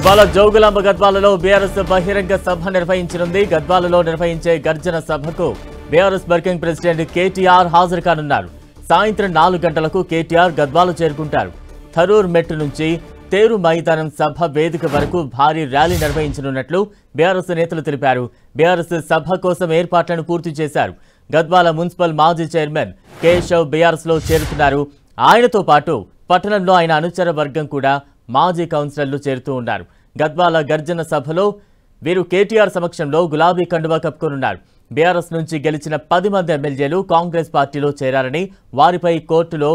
ఇవాళ జోగులాంబ గద్వాలలో బీఆర్ఎస్ బహిరంగ సభ నిర్వహించనుంది. గద్వాలలో నిర్వహించే గర్జన సభకు బీఆర్ఎస్ వర్కింగ్ ప్రెసిడెంట్ కేటీఆర్ హాజరు కానున్నారు. సాయంత్రం 4 గంటలకు కేటీఆర్ గద్వాలు చేరుకుంటారు. థరూర్ మెట్టు నుంచి తేరు మైదానం సభ వేదిక వరకు భారీ ర్యాలీ నిర్వహించనున్నట్లు బీఆర్ఎస్ నేతలు తెలిపారు. బీఆర్ఎస్ సభ కోసం ఏర్పాట్లను పూర్తి చేశారు. గద్వాల మున్సిపల్ మాజీ చైర్మన్ కేశవ్ బీఆర్ఎస్ లో చేరుతున్నారు. ఆయనతో పాటు పట్టణంలో ఆయన అనుచర వర్గం కూడా మాజీ కౌన్సిలర్లు చేరుతూ ఉన్నారు. గద్వాల గర్జన సభలో వీరు కేటీఆర్ సమక్షంలో గులాబీ కండువా కప్పుకోనున్నారు. బీఆర్ఎస్ నుంచి గెలిచిన 10 మంది ఎమ్మెల్యేలు కాంగ్రెస్ పార్టీలో చేరారని, వారిపై కోర్టులో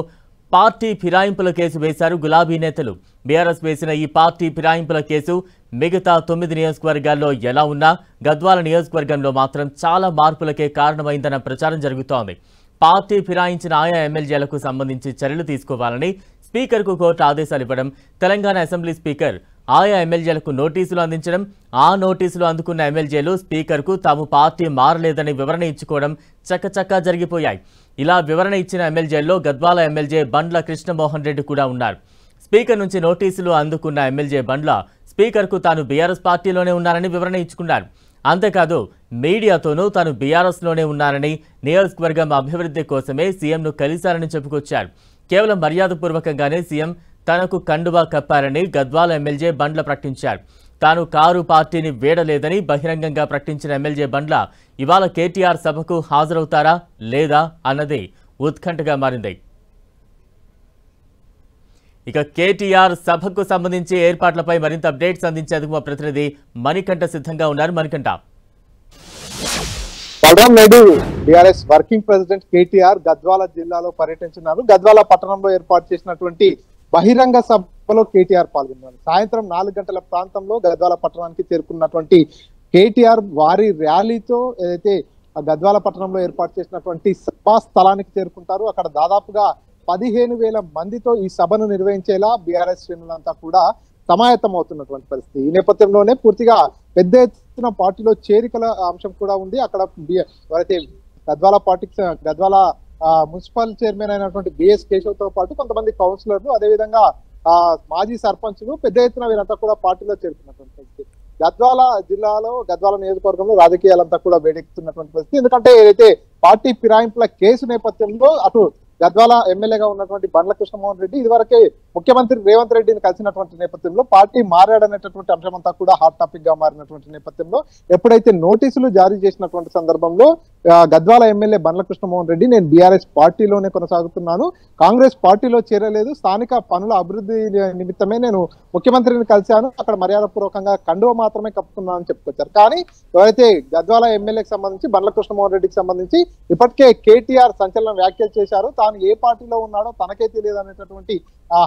పార్టీ ఫిరాయింపుల కేసు వేశారు గులాబీ నేతలు. బీఆర్ఎస్ వేసిన ఈ పార్టీ ఫిరాయింపుల కేసు మిగతా 9 నియోజకవర్గాల్లో ఎలా ఉన్నా గద్వాల నియోజకవర్గంలో మాత్రం చాలా మార్పులకే కారణమైందన్న ప్రచారం జరుగుతోంది. పార్టీ ఫిరాయించిన ఆయా ఎమ్మెల్యేలకు సంబంధించి చర్యలు తీసుకోవాలని స్పీకర్కు కోర్టు ఆదేశాలు ఇవ్వడం, తెలంగాణ అసెంబ్లీ స్పీకర్ ఆయా ఎమ్మెల్యేలకు నోటీసులు అందించడం, ఆ నోటీసులు అందుకున్న ఎమ్మెల్యేలు స్పీకర్కు తాము పార్టీ మారలేదని వివరణ ఇచ్చుకోవడం చకచకా జరిగిపోయాయి. ఇలా వివరణ ఇచ్చిన ఎమ్మెల్యేల్లో గద్వాల ఎమ్మెల్యే బండ్ల కృష్ణమోహన్ రెడ్డి కూడా ఉన్నారు. స్పీకర్ నుంచి నోటీసులు అందుకున్న ఎమ్మెల్యే బండ్ల స్పీకర్కు తాను బీఆర్ఎస్ పార్టీలోనే ఉన్నానని వివరణ ఇచ్చుకున్నారు. అంతేకాదు మీడియాతోనూ తాను బీఆర్ఎస్లోనే ఉన్నానని, నియోజకవర్గం అభివృద్ధి కోసమే సీఎంను కలిశారని చెప్పుకొచ్చారు. కేవలం మర్యాదపూర్వకంగానే సీఎం తనకు కండువా కప్పారని గద్వాల ఎమ్మెల్యే బండ్ల ప్రకటించారు. తాను కారు పార్టీని వీడలేదని బహిరంగంగా ప్రకటించిన ఎమ్మెల్యే బండ్ల ఇవాళ కేటీఆర్ సభకు హాజరవుతారా లేదా అన్నది ఉత్కంఠగా మారింది. ఇక కేటీఆర్ సభకు సంబంధించి ఏర్పాట్లపై మరింత అప్డేట్స్ అందించేందుకు మా ప్రతినిధి మణికంఠ సిద్ధంగా ఉన్నారు. Manikanta, Balaram Naidu BRS working president KTR Gadwal జిల్లాలో పర్యటించున్నారు. గద్వాల పట్టణంలో ఏర్పాటు చేసినటువంటి బహిరంగ సభలో కేటీఆర్ పాల్గొన్నారు. సాయంత్రం 4 గంటల ప్రాంతంలో గద్వాల పట్టణానికి చేరుకున్నటువంటి కేటీఆర్ వారి ర్యాలీతో ఏదైతే గద్వాల పట్టణంలో ఏర్పాటు చేసినటువంటి సభా స్థలానికి చేరుకుంటారు. అక్కడ దాదాపుగా 15,000 మందితో ఈ సభను నిర్వహించేలా బీఆర్ఎస్ శ్రేణులంతా కూడా సమాయత్తం అవుతున్నటువంటి పరిస్థితి. ఈ నేపథ్యంలోనే పూర్తిగా పెద్ద ఎత్తున పార్టీలో చేరికల అంశం కూడా ఉంది. అక్కడ ఎవరైతే గద్వాల మున్సిపల్ చైర్మన్ అయినటువంటి బిఎస్ కేశవ్ తో పాటు కొంతమంది కౌన్సిలర్లు, అదేవిధంగా మాజీ సర్పంచ్లు పెద్ద ఎత్తున వీరంతా కూడా పార్టీలో చేరుతున్నటువంటి పరిస్థితి. గద్వాల జిల్లాలో గద్వాల నియోజకవర్గంలో రాజకీయాలంతా కూడా వేడెక్కుతున్నటువంటి పరిస్థితి. ఎందుకంటే ఏదైతే పార్టీ ఫిరాయింపుల కేసు నేపథ్యంలో అటు గద్వాల ఎమ్మెల్యేగా ఉన్నటువంటి బండ్ల కృష్ణమోహన్ రెడ్డి ఇదివరకే ముఖ్యమంత్రి రేవంత్ రెడ్డిని కలిసినటువంటి నేపథ్యంలో పార్టీ మారాడనేటటువంటి అంశం అంతా కూడా హాట్ టాపిక్ గా మారినటువంటి నేపథ్యంలో ఎప్పుడైతే నోటీసులు జారీ చేసినటువంటి సందర్భంలో గద్వాల ఎమ్మెల్యే బండ్ల కృష్ణమోహన్ రెడ్డి నేను బీఆర్ఎస్ పార్టీలోనే కొనసాగుతున్నాను, కాంగ్రెస్ పార్టీలో చేరలేదు, స్థానిక పనుల అభివృద్ధి నిమిత్తమే నేను ముఖ్యమంత్రిని కలిశాను, అక్కడ మర్యాదపూర్వకంగా కండువ మాత్రమే కప్పుకున్నాను అని చెప్పుకొచ్చారు. కానీ ఎవరైతే గద్వాల ఎమ్మెల్యేకి సంబంధించి బండ్ల కృష్ణమోహన్ రెడ్డికి సంబంధించి ఇప్పటికే కేటీఆర్ సంచలన వ్యాఖ్యలు చేశారు. తాను ఏ పార్టీలో ఉన్నాడో తనకే తెలియదు అనేటటువంటి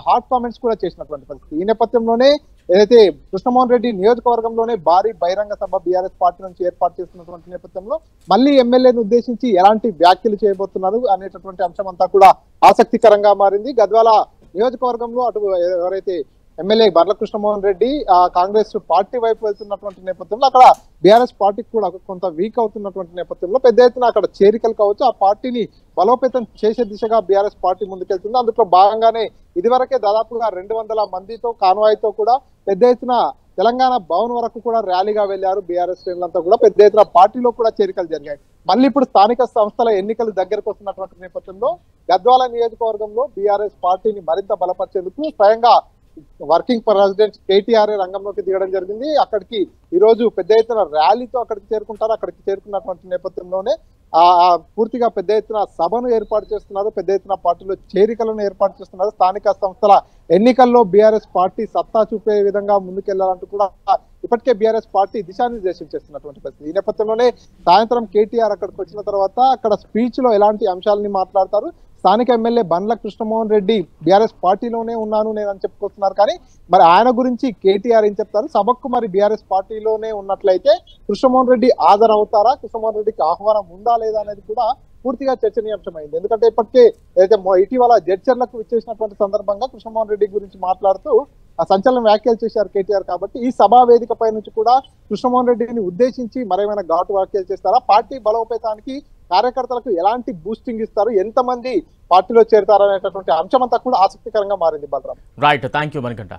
హాట్ కామెంట్స్ కూడా చేసినటువంటి పరిస్థితి. ఈ నేపథ్యంలోనే ఏదైతే కృష్ణమోహన్ రెడ్డి నియోజకవర్గంలోనే భారీ బహిరంగ సభ బీఆర్ఎస్ పార్టీ నుంచి ఏర్పాటు చేస్తున్నటువంటి నేపథ్యంలో మళ్ళీ ఎమ్మెల్యేను ఉద్దేశించి ఎలాంటి వ్యాఖ్యలు చేయబోతున్నారు అనేటటువంటి అంశం అంతా కూడా ఆసక్తికరంగా మారింది. గద్వాల నియోజకవర్గంలో అటు ఎవరైతే ఎమ్మెల్యే బండ్ల కృష్ణమోహన్ రెడ్డి కాంగ్రెస్ పార్టీ వైపు వెళ్తున్నటువంటి నేపథ్యంలో అక్కడ బీఆర్ఎస్ పార్టీకి కూడా కొంత వీక్ అవుతున్నటువంటి నేపథ్యంలో పెద్ద ఎత్తున అక్కడ చేరికలు కావచ్చు, ఆ పార్టీని బలోపేతం చేసే దిశగా బీఆర్ఎస్ పార్టీ ముందుకెళ్తుంది. అందులో భాగంగానే ఇదివరకే దాదాపుగా 200 మందితో కాన్వాయ్తో కూడా పెద్ద ఎత్తున తెలంగాణ భవన్ వరకు కూడా ర్యాలీగా వెళ్లారు బీఆర్ఎస్ శ్రేణులంతా కూడా. పెద్ద ఎత్తున పార్టీలో కూడా చేరికలు జరిగాయి. మళ్ళీ ఇప్పుడు స్థానిక సంస్థల ఎన్నికలు దగ్గరకు వస్తున్నటువంటి నేపథ్యంలో గద్వాల నియోజకవర్గంలో బీఆర్ఎస్ పార్టీని మరింత బలపరిచేందుకు స్వయంగా వర్కింగ్ ప్రెసిడెంట్ కేటీఆర్ రంగంలోకి దిగడం జరిగింది. అక్కడికి ఈ రోజు పెద్ద ఎత్తున ర్యాలీతో అక్కడికి చేరుకుంటారు. అక్కడికి చేరుకున్నటువంటి నేపథ్యంలోనే పూర్తిగా పెద్ద ఎత్తున సభను ఏర్పాటు చేస్తున్నారు, పెద్ద ఎత్తున పార్టీలో చేరికలను ఏర్పాటు చేస్తున్నారు. స్థానిక సంస్థల ఎన్నికల్లో బీఆర్ఎస్ పార్టీ సత్తా చూపే విధంగా ముందుకెళ్లాలంటూ కూడా ఇప్పటికే బీఆర్ఎస్ పార్టీ దిశానిర్దేశం చేస్తున్నటువంటి పరిస్థితి. ఈ నేపథ్యంలోనే సాయంత్రం కేటీఆర్ అక్కడికి వచ్చిన తర్వాత అక్కడ స్పీచ్ లో ఎలాంటి అంశాలని మాట్లాడతారు, స్థానిక ఎమ్మెల్యే బండ్ల కృష్ణమోహన్ రెడ్డి బీఆర్ఎస్ పార్టీలోనే ఉన్నాను నేను అని చెప్పుకొస్తున్నారు. కానీ మరి ఆయన గురించి కేటీఆర్ ఏం చెప్తారు, సభకు మరి బీఆర్ఎస్ పార్టీలోనే ఉన్నట్లయితే కృష్ణమోహన్ రెడ్డి హాజరవుతారా, కృష్ణమోహన్ రెడ్డికి ఆహ్వానం ఉందా లేదా అనేది కూడా పూర్తిగా చర్చనీయాంశమైంది. ఎందుకంటే ఇప్పటికే ఏదైతే ఇటీవల జడ్చర్లకు విచ్చేసినటువంటి సందర్భంగా కృష్ణమోహన్ రెడ్డి గురించి మాట్లాడుతూ సంచలన వ్యాఖ్యలు చేశారు కేటీఆర్. కాబట్టి ఈ సభా వేదికపై నుంచి కూడా కృష్ణమోహన్ రెడ్డిని ఉద్దేశించి మరేమైనా ఘాటు వ్యాఖ్యలు చేస్తారా, పార్టీ బలోపేతానికి కార్యకర్తలకు ఎలాంటి బూస్టింగ్ ఇస్తారు, ఎంతమంది పార్టీలో చేరతారనేటటువంటి అంశం అంతా కూడా ఆసక్తికరంగా మారింది. Balaram, right, thank you Manikanta.